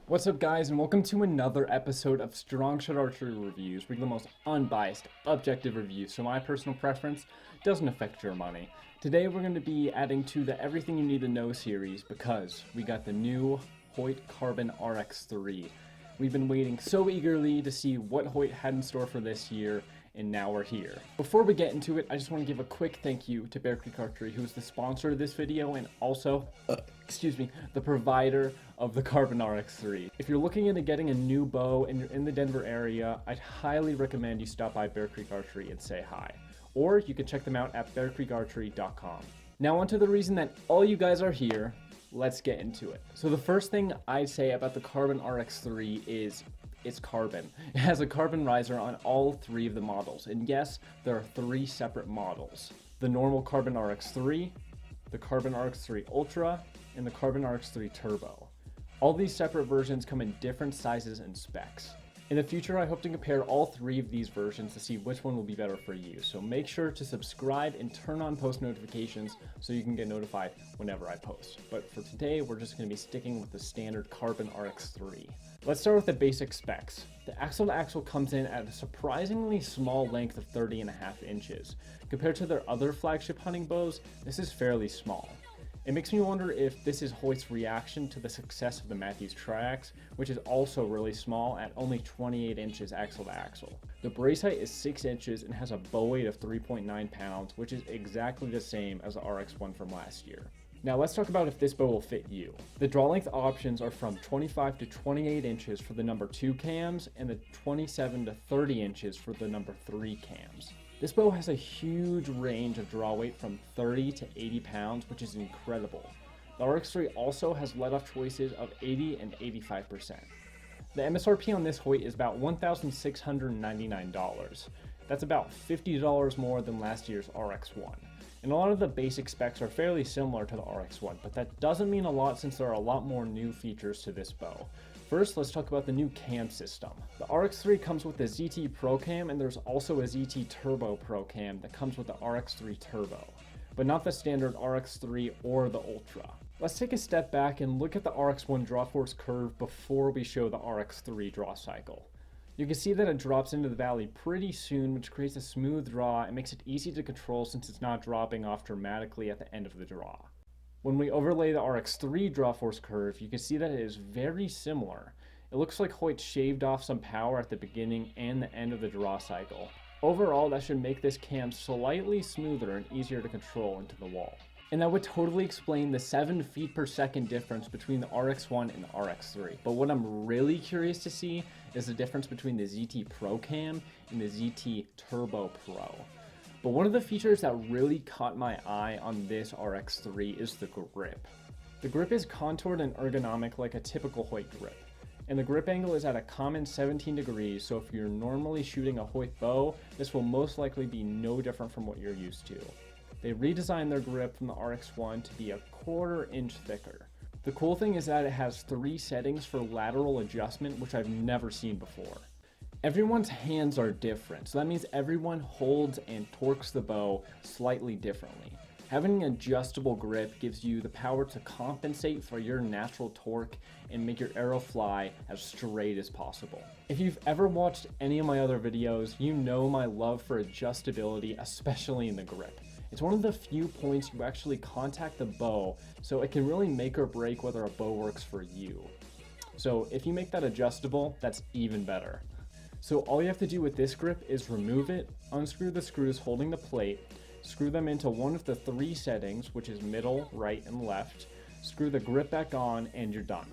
What's up, guys, and welcome to another episode of Strong Shot Archery Reviews. We give the most unbiased, objective reviews, so my personal preference doesn't affect your money. Today we're going to be adding to the Everything You Need to Know series because we got the new Hoyt Carbon RX3. We've been waiting so eagerly to see what Hoyt had in store for this year, and now we're here. Before we get into it, I just want to give a quick thank you to Bear Creek Archery, who's the sponsor of this video and also, the provider of the Carbon RX3. If you're looking into getting a new bow and you're in the Denver area, I'd highly recommend you stop by Bear Creek Archery and say hi. Or you can check them out at bearcreekarchery.com. Now onto the reason that all you guys are here. Let's get into it. So the first thing I'd say about the Carbon RX3 is it's carbon. It has a carbon riser on all three of the models. And yes, there are three separate models. The normal Carbon RX3, the Carbon RX3 Ultra, and the Carbon RX3 Turbo. All these separate versions come in different sizes and specs. In the future, I hope to compare all three of these versions to see which one will be better for you. So make sure to subscribe and turn on post notifications so you can get notified whenever I post. But for today, we're just going to be sticking with the standard Carbon RX3. Let's start with the basic specs. The axle to axle comes in at a surprisingly small length of 30.5 inches. Compared to their other flagship hunting bows, this is fairly small. It makes me wonder if this is Hoyt's reaction to the success of the Mathews Tri-Ax, which is also really small at only 28 inches axle to axle. The brace height is 6 inches and has a bow weight of 3.9 pounds, which is exactly the same as the RX1 from last year. Now let's talk about if this bow will fit you. The draw length options are from 25 to 28 inches for the number 2 cams and the 27 to 30 inches for the number 3 cams. This bow has a huge range of draw weight from 30 to 80 pounds, which is incredible. The RX3 also has let-off choices of 80 and 85%. The MSRP on this Hoyt is about $1,699. That's about $50 more than last year's RX1. And a lot of the basic specs are fairly similar to the RX1, but that doesn't mean a lot since there are a lot more new features to this bow. First, let's talk about the new cam system. The RX3 comes with the ZT Pro Cam, and there's also a ZT Turbo Pro Cam that comes with the RX3 Turbo, but not the standard RX3 or the Ultra. Let's take a step back and look at the RX1 draw force curve before we show the RX3 draw cycle. You can see that it drops into the valley pretty soon, which creates a smooth draw and makes it easy to control since it's not dropping off dramatically at the end of the draw. When we overlay the RX3 draw force curve, you can see that it is very similar. It looks like Hoyt shaved off some power at the beginning and the end of the draw cycle. Overall, that should make this cam slightly smoother and easier to control into the wall. And that would totally explain the 7 feet per second difference between the RX1 and the RX3. But what I'm really curious to see is the difference between the ZT Pro Cam and the ZT Turbo Pro. But one of the features that really caught my eye on this RX3 is the grip. The grip is contoured and ergonomic like a typical Hoyt grip. And the grip angle is at a common 17 degrees, so if you're normally shooting a Hoyt bow, this will most likely be no different from what you're used to. They redesigned their grip from the RX1 to be a 1/4 inch thicker. The cool thing is that it has 3 settings for lateral adjustment, which I've never seen before. Everyone's hands are different, so that means everyone holds and torques the bow slightly differently. Having an adjustable grip gives you the power to compensate for your natural torque and make your arrow fly as straight as possible. If you've ever watched any of my other videos, you know my love for adjustability, especially in the grip. It's one of the few points you actually contact the bow, so it can really make or break whether a bow works for you. So if you make that adjustable, that's even better. So all you have to do with this grip is remove it, unscrew the screws holding the plate, screw them into one of the 3 settings, which is middle, right, and left, screw the grip back on, and you're done.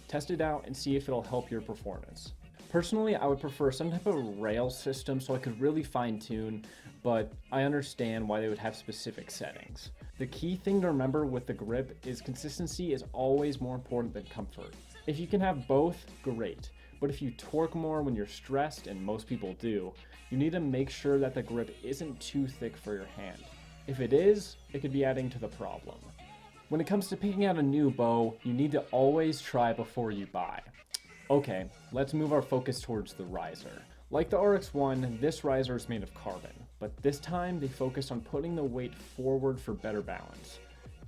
Test it out and see if it'll help your performance. Personally, I would prefer some type of rail system so I could really fine tune, but I understand why they would have specific settings. The key thing to remember with the grip is consistency is always more important than comfort. If you can have both, great. But if you torque more when you're stressed, and most people do, you need to make sure that the grip isn't too thick for your hand. If it is, it could be adding to the problem. When it comes to picking out a new bow, you need to always try before you buy. Okay, let's move our focus towards the riser. Like the RX1, this riser is made of carbon, but this time they focused on putting the weight forward for better balance.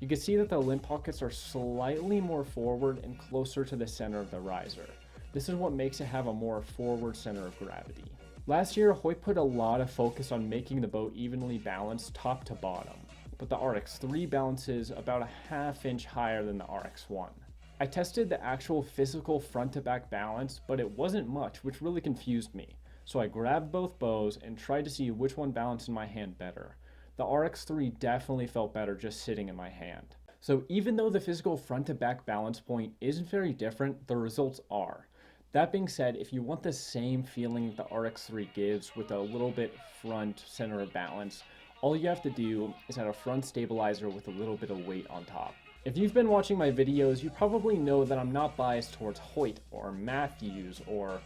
You can see that the limb pockets are slightly more forward and closer to the center of the riser. This is what makes it have a more forward center of gravity. Last year, Hoyt put a lot of focus on making the bow evenly balanced top to bottom, but the RX3 balances about a ½ inch higher than the RX1. I tested the actual physical front to back balance, but it wasn't much, which really confused me. So I grabbed both bows and tried to see which one balanced in my hand better. The RX3 definitely felt better just sitting in my hand. So even though the physical front to back balance point isn't very different, the results are. That being said, if you want the same feeling the RX3 gives with a little bit front center of balance, all you have to do is add a front stabilizer with a little bit of weight on top. If you've been watching my videos, you probably know that I'm not biased towards Hoyt or Mathews or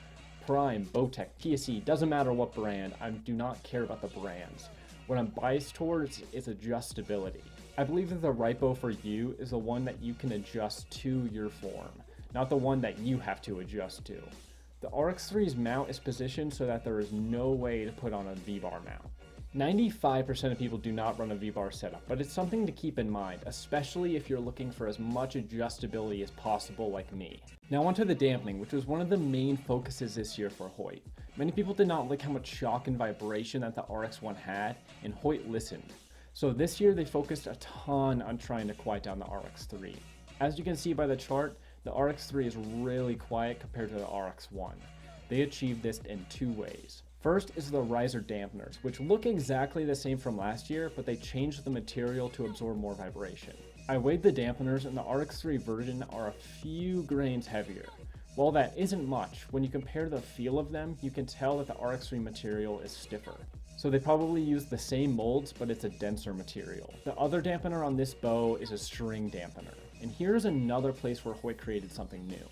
Prime, Bowtech, TSC, doesn't matter what brand, I do not care about the brands. What I'm biased towards is adjustability. I believe that the right bow for you is the one that you can adjust to your form, not the one that you have to adjust to. The RX3's mount is positioned so that there is no way to put on a V-bar mount. 95% of people do not run a V-bar setup, but it's something to keep in mind, especially if you're looking for as much adjustability as possible like me. Now onto the dampening, which was one of the main focuses this year for Hoyt. Many people did not like how much shock and vibration that the RX1 had, and Hoyt listened. So this year they focused a ton on trying to quiet down the RX3. As you can see by the chart, the RX3 is really quiet compared to the RX1. They achieved this in two ways. First is the riser dampeners, which look exactly the same from last year, but they changed the material to absorb more vibration. I weighed the dampeners and the RX3 version are a few grains heavier. While that isn't much, when you compare the feel of them, you can tell that the RX3 material is stiffer. So they probably use the same molds, but it's a denser material. The other dampener on this bow is a string dampener. And here's another place where Hoyt created something new.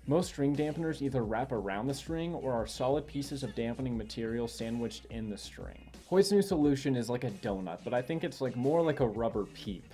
Most string dampeners either wrap around the string or are solid pieces of dampening material sandwiched in the string. Hoyt's new solution is like a donut, but I think it's more like a rubber peep.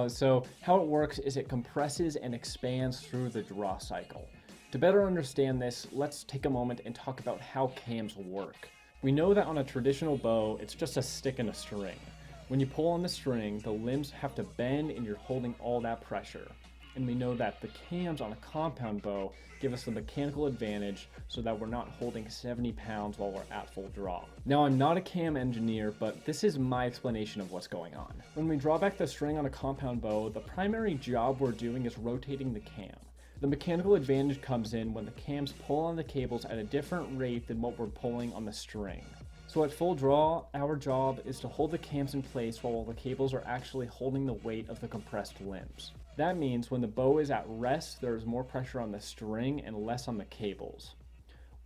So how it works is it compresses and expands through the draw cycle. To better understand this, let's take a moment and talk about how cams work. We know that on a traditional bow, it's just a stick and a string. When you pull on the string, the limbs have to bend and you're holding all that pressure. And we know that the cams on a compound bow give us the mechanical advantage so that we're not holding 70 pounds while we're at full draw. Now, I'm not a cam engineer, but this is my explanation of what's going on. When we draw back the string on a compound bow, the primary job we're doing is rotating the cam. The mechanical advantage comes in when the cams pull on the cables at a different rate than what we're pulling on the string. So at full draw, our job is to hold the cams in place while the cables are actually holding the weight of the compressed limbs. That means when the bow is at rest, there is more pressure on the string and less on the cables.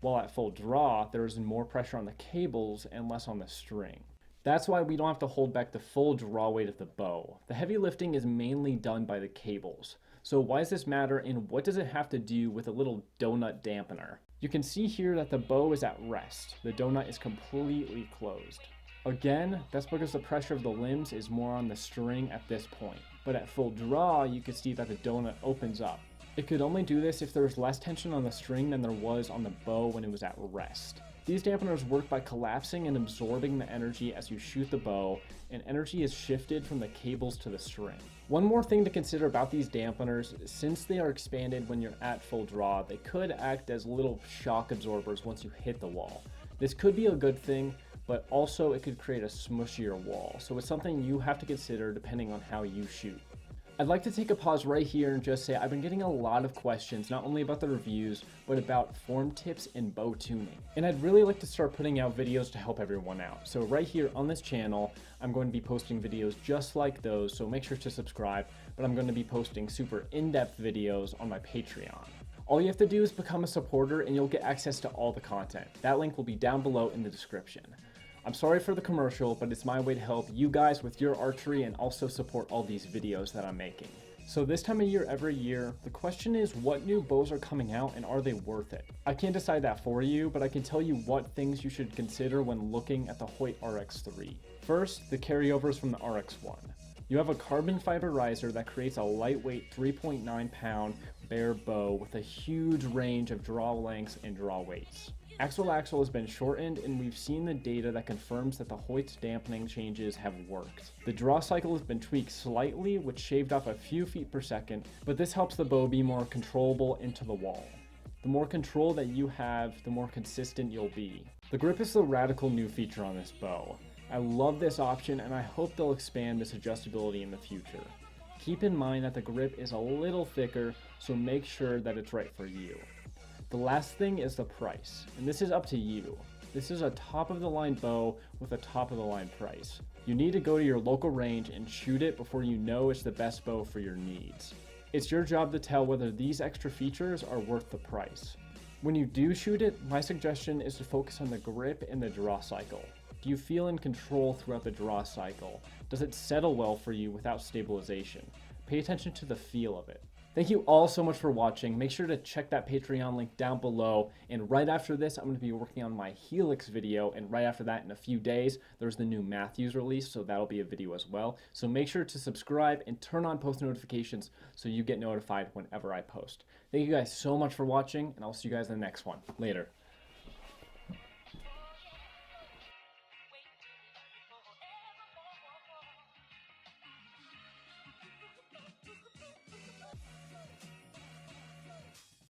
While at full draw, there is more pressure on the cables and less on the string. That's why we don't have to hold back the full draw weight of the bow. The heavy lifting is mainly done by the cables. So why does this matter, and what does it have to do with a little donut dampener? You can see here that the bow is at rest. The donut is completely closed. Again, that's because the pressure of the limbs is more on the string at this point. But at full draw, you can see that the donut opens up. It could only do this if there was less tension on the string than there was on the bow when it was at rest. These dampeners work by collapsing and absorbing the energy as you shoot the bow, and energy is shifted from the cables to the string. One more thing to consider about these dampeners, since they are expanded when you're at full draw, they could act as little shock absorbers once you hit the wall. This could be a good thing, but also it could create a smushier wall, so it's something you have to consider depending on how you shoot. I'd like to take a pause right here and just say I've been getting a lot of questions, not only about the reviews, but about form tips and bow tuning. And I'd really like to start putting out videos to help everyone out. So right here on this channel, I'm going to be posting videos just like those, so make sure to subscribe, but I'm going to be posting super in-depth videos on my Patreon. All you have to do is become a supporter and you'll get access to all the content. That link will be down below in the description. I'm sorry for the commercial, but it's my way to help you guys with your archery and also support all these videos that I'm making. So this time of year every year, the question is what new bows are coming out and are they worth it? I can't decide that for you, but I can tell you what things you should consider when looking at the Hoyt RX3. First, the carryovers from the RX1. You have a carbon fiber riser that creates a lightweight 3.9 pound bare bow with a huge range of draw lengths and draw weights. Axle axle has been shortened, and we've seen the data that confirms that the Hoyt's dampening changes have worked. The draw cycle has been tweaked slightly, which shaved off a few feet per second, but this helps the bow be more controllable into the wall. The more control that you have, the more consistent you'll be. The grip is the radical new feature on this bow. I love this option, and I hope they'll expand this adjustability in the future. Keep in mind that the grip is a little thicker, so make sure that it's right for you. The last thing is the price, and this is up to you. This is a top of the line bow with a top of the line price. You need to go to your local range and shoot it before you know it's the best bow for your needs. It's your job to tell whether these extra features are worth the price. When you do shoot it, my suggestion is to focus on the grip and the draw cycle. Do you feel in control throughout the draw cycle? Does it settle well for you without stabilization? Pay attention to the feel of it. Thank you all so much for watching. Make sure to check that Patreon link down below. And right after this, I'm going to be working on my Helix video. And right after that, in a few days, there's the new Matthews release. So that'll be a video as well. So make sure to subscribe and turn on post notifications so you get notified whenever I post. Thank you guys so much for watching, and I'll see you guys in the next one. Later.